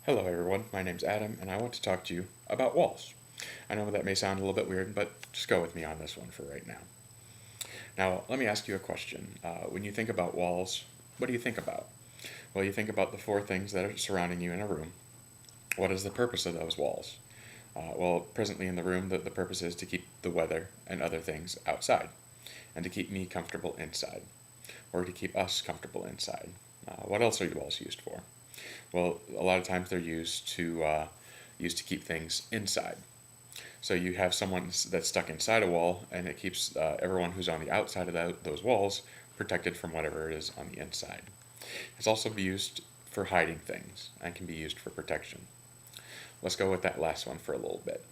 Hello, everyone. My name's Adam, and I want to talk to you about walls. I know that may sound a little bit weird, but just go with me on this one for right now. Now, let me ask you a question. When you think about walls, what do you think about? Well, you think about the four things that are surrounding you in a room. What is the purpose of those walls? Well, presently in the room, the purpose is to keep the weather and other things outside, and to keep me comfortable inside, or to keep us comfortable inside. What else are walls used for? Well, a lot of times they're used to keep things inside. So you have someone that's stuck inside a wall, and it keeps everyone who's on the outside of those walls protected from whatever is on the inside. It's also used for hiding things and can be used for protection. Let's go with that last one for a little bit.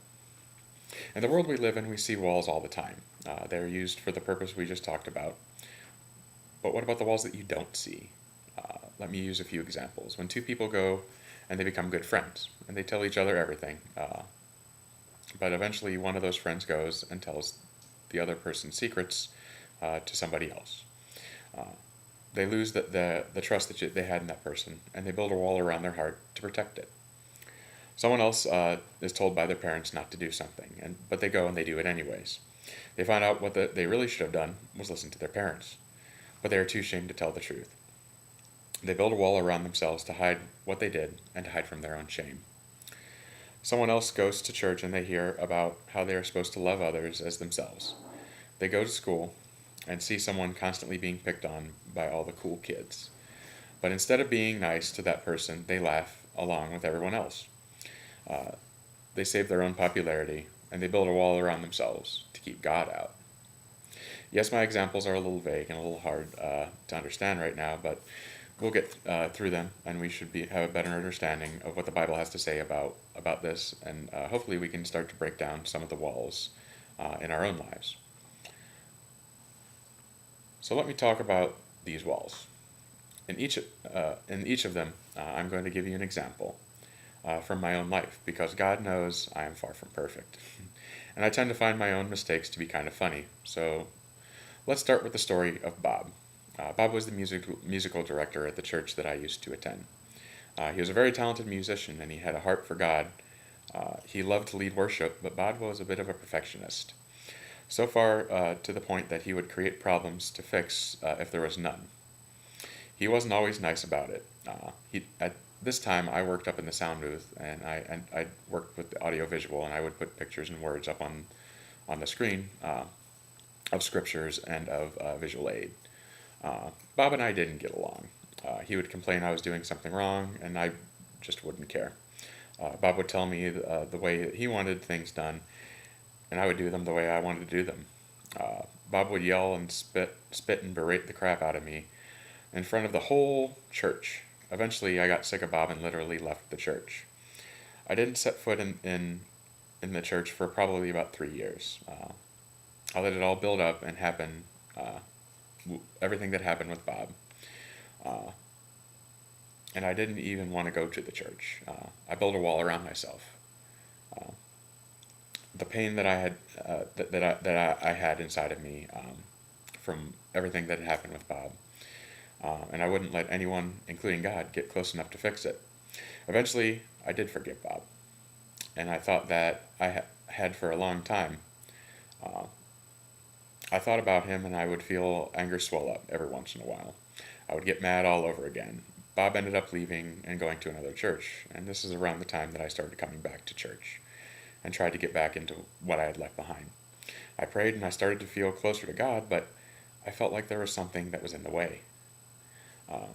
In the world we live in, we see walls all the time. They're used for the purpose we just talked about. But what about the walls that you don't see? Let me use a few examples. When two people go and they become good friends, and they tell each other everything, but eventually one of those friends goes and tells the other person's secrets to somebody else. Uh, they lose the trust that they had in that person, and they build a wall around their heart to protect it. Someone else is told by their parents not to do something, but they go and they do it anyways. They find out what they really should have done was listen to their parents, but they are too ashamed to tell the truth. They build a wall around themselves to hide what they did and to hide from their own shame. Someone else goes to church and they hear about how they are supposed to love others as themselves. They go to school and see someone constantly being picked on by all the cool kids. But instead of being nice to that person, they laugh along with everyone else. Uh, they save their own popularity and they build a wall around themselves to keep God out. Yes, my examples are a little vague and a little hard to understand right now, but we'll get through them, and we should have a better understanding of what the Bible has to say about this, and hopefully we can start to break down some of the walls in our own lives. So let me talk about these walls. In each of them, I'm going to give you an example from my own life, because God knows I am far from perfect, and I tend to find my own mistakes to be kind of funny. So let's start with the story of Bob. Bob was the musical director at the church that I used to attend. He was a very talented musician, and he had a heart for God. He loved to lead worship, but Bob was a bit of a perfectionist. So far to the point that he would create problems to fix if there was none. He wasn't always nice about it. At this time, I worked up in the sound booth, and I worked with the audio visual, and I would put pictures and words up on the screen of scriptures and of visual aid. Bob and I didn't get along. He would complain I was doing something wrong, and I just wouldn't care. Bob would tell me the way that he wanted things done, and I would do them the way I wanted to do them. Bob would yell and spit and berate the crap out of me in front of the whole church. Eventually, I got sick of Bob and literally left the church. I didn't set foot in the church for probably about 3 years. I let it all build up and happen. Everything that happened with Bob. Uh, and I didn't even want to go to the church. I built a wall around myself. Uh, the pain that I had that I had inside of me from everything that had happened with Bob, and I wouldn't let anyone, including God, get close enough to fix it. Eventually, I did forgive Bob, and I thought that I had for a long time. Uh, I thought about him and I would feel anger swell up every once in a while. I would get mad all over again. Bob ended up leaving and going to another church, and this is around the time that I started coming back to church and tried to get back into what I had left behind. I prayed and I started to feel closer to God, but I felt like there was something that was in the way. Uh,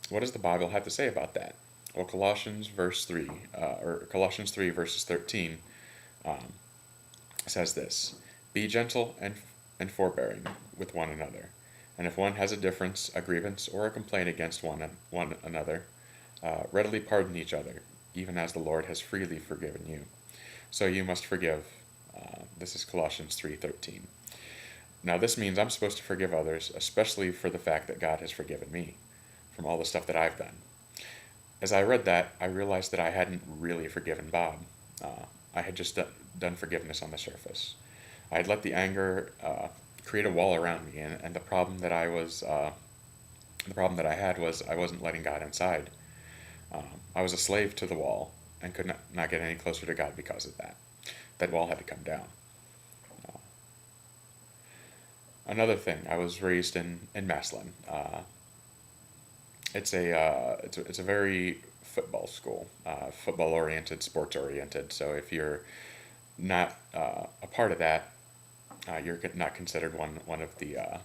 what does the Bible have to say about that? Well, Colossians 3 verses 13 um, says this: "Be gentle and forbearing with one another. And if one has a difference, a grievance, or a complaint against one another, readily pardon each other, even as the Lord has freely forgiven you. So you must forgive." This is Colossians 3:13. Now this means I'm supposed to forgive others, especially for the fact that God has forgiven me from all the stuff that I've done. As I read that, I realized that I hadn't really forgiven Bob. I had just done forgiveness on the surface. I had let the anger create a wall around me, and the problem that I had was I wasn't letting God inside. I was a slave to the wall and could not get any closer to God because of that. That wall had to come down. Another thing, I was raised in Maslin. It's a very football school, football oriented, sports oriented. So if you're not a part of that, you're not considered one of the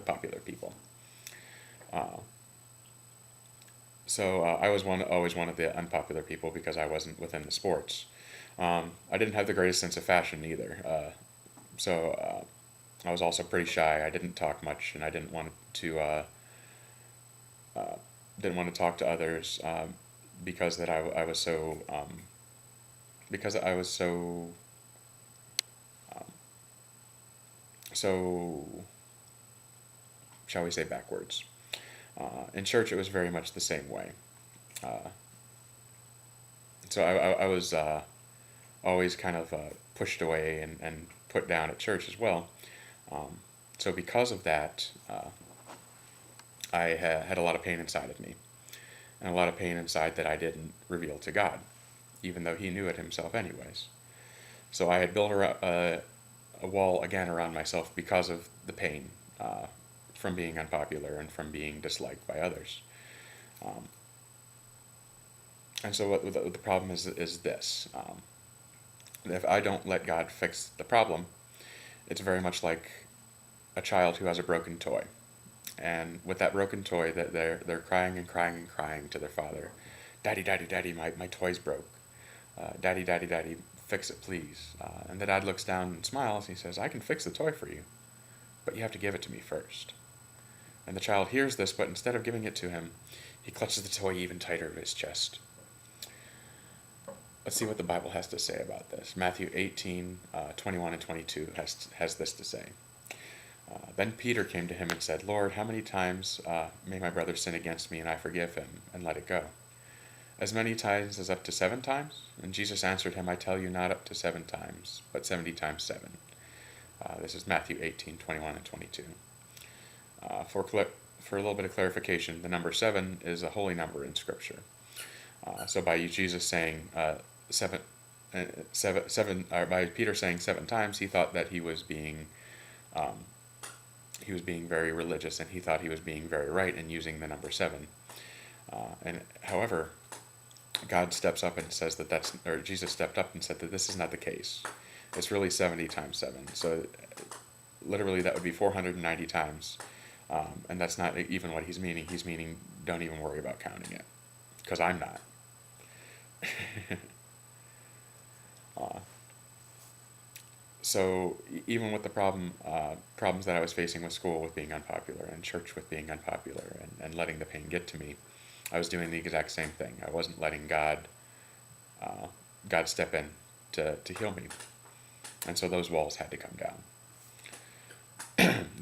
popular people. So I was always one of the unpopular people because I wasn't within the sports. I didn't have the greatest sense of fashion either. So I was also pretty shy. I didn't talk much, and I didn't want to talk to others because that I was so because I was so so shall we say backwards. In church, it was very much the same way. Uh, so I was always kind of pushed away and put down at church as well. Um, so because of that, I had a lot of pain inside of me, and a lot of pain inside that I didn't reveal to God, even though He knew it Himself anyways. So I had built a wall again around myself because of the pain from being unpopular and from being disliked by others. Um, and so what the problem is this. If I don't let God fix the problem, it's very much like a child who has a broken toy. And with that broken toy, that they're crying and crying and crying to their father, "Daddy, daddy, daddy, my toy's broke. Daddy, daddy, daddy, fix it, please." And the dad looks down and smiles, and he says, "I can fix the toy for you, but you have to give it to me first." And the child hears this, but instead of giving it to him, he clutches the toy even tighter to his chest. Let's see what the Bible has to say about this. Matthew 18, 21 and 22 has this to say. Then Peter came to him and said, "Lord, how many times may my brother sin against me and I forgive him and let it go? As many times as up to 7 times?" And Jesus answered him, "I tell you, not up to 7 times, but 70 times 7. This is Matthew 18, 21 and 22. For a little bit of clarification, the number 7 is a holy number in Scripture. So by Jesus saying by Peter saying 7 times, he thought that he was being very religious, and he thought he was being very right in using the number 7. And however, God steps up and says or Jesus stepped up and said that this is not the case. It's really 70 times 7. So literally that would be 490 times. And that's not even what he's meaning. He's meaning don't even worry about counting it, because I'm not. So even with the problems that I was facing with school, with being unpopular, and church with being unpopular, and letting the pain get to me, I was doing the exact same thing. I wasn't letting God step in to heal me. And so those walls had to come down.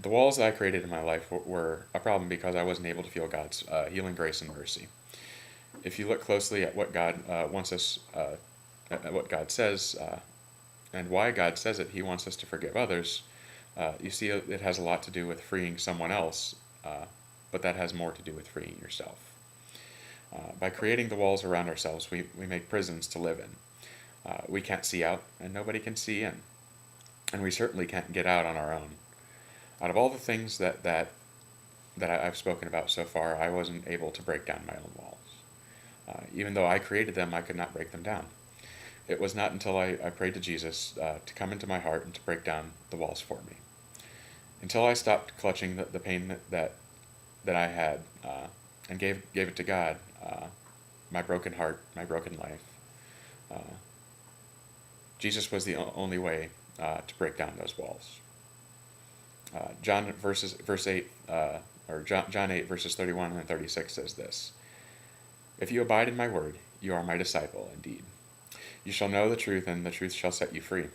The walls that I created in my life were a problem because I wasn't able to feel God's healing grace and mercy. If you look closely at what God wants us, at what God says, and why God says it, He wants us to forgive others, you see it has a lot to do with freeing someone else, but that has more to do with freeing yourself. By creating the walls around ourselves, we make prisons to live in. We can't see out, and nobody can see in. And we certainly can't get out on our own. Out of all the things that I've spoken about so far, I wasn't able to break down my own walls. Even though I created them, I could not break them down. It was not until I prayed to Jesus to come into my heart and to break down the walls for me. Until I stopped clutching the pain that I had and gave it to God, my broken heart, my broken life. Jesus was the only way to break down those walls. John 8 verses 31 and 36 says this: "If you abide in my word, you are my disciple indeed. You shall know the truth, and the truth shall set you free."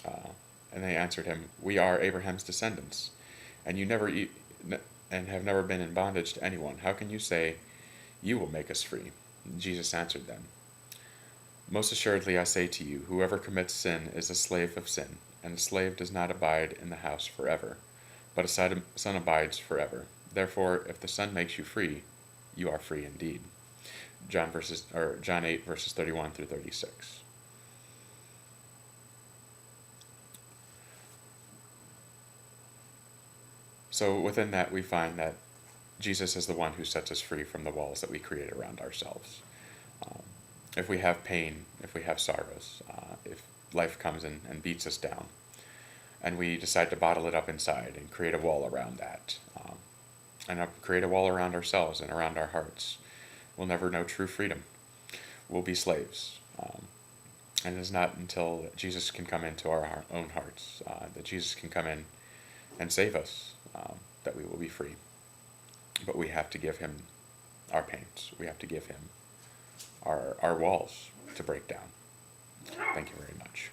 And they answered him, "We are Abraham's descendants, and and have never been in bondage to anyone. How can you say, 'You will make us free'?" Jesus answered them, "Most assuredly I say to you, whoever commits sin is a slave of sin, and a slave does not abide in the house forever, but a son abides forever. Therefore, if the Son makes you free, you are free indeed. John 8 verses 31 through 36. So within that, we find that Jesus is the one who sets us free from the walls that we create around ourselves. Um, if we have pain, if we have sorrows, if life comes in and beats us down, and we decide to bottle it up inside and create a wall around that, create a wall around ourselves and around our hearts, we'll never know true freedom. We'll be slaves. And it is not until Jesus can come into our own hearts, that Jesus can come in and save us, that we will be free. But we have to give him our pains. We have to give him our walls to break down. Thank you very much.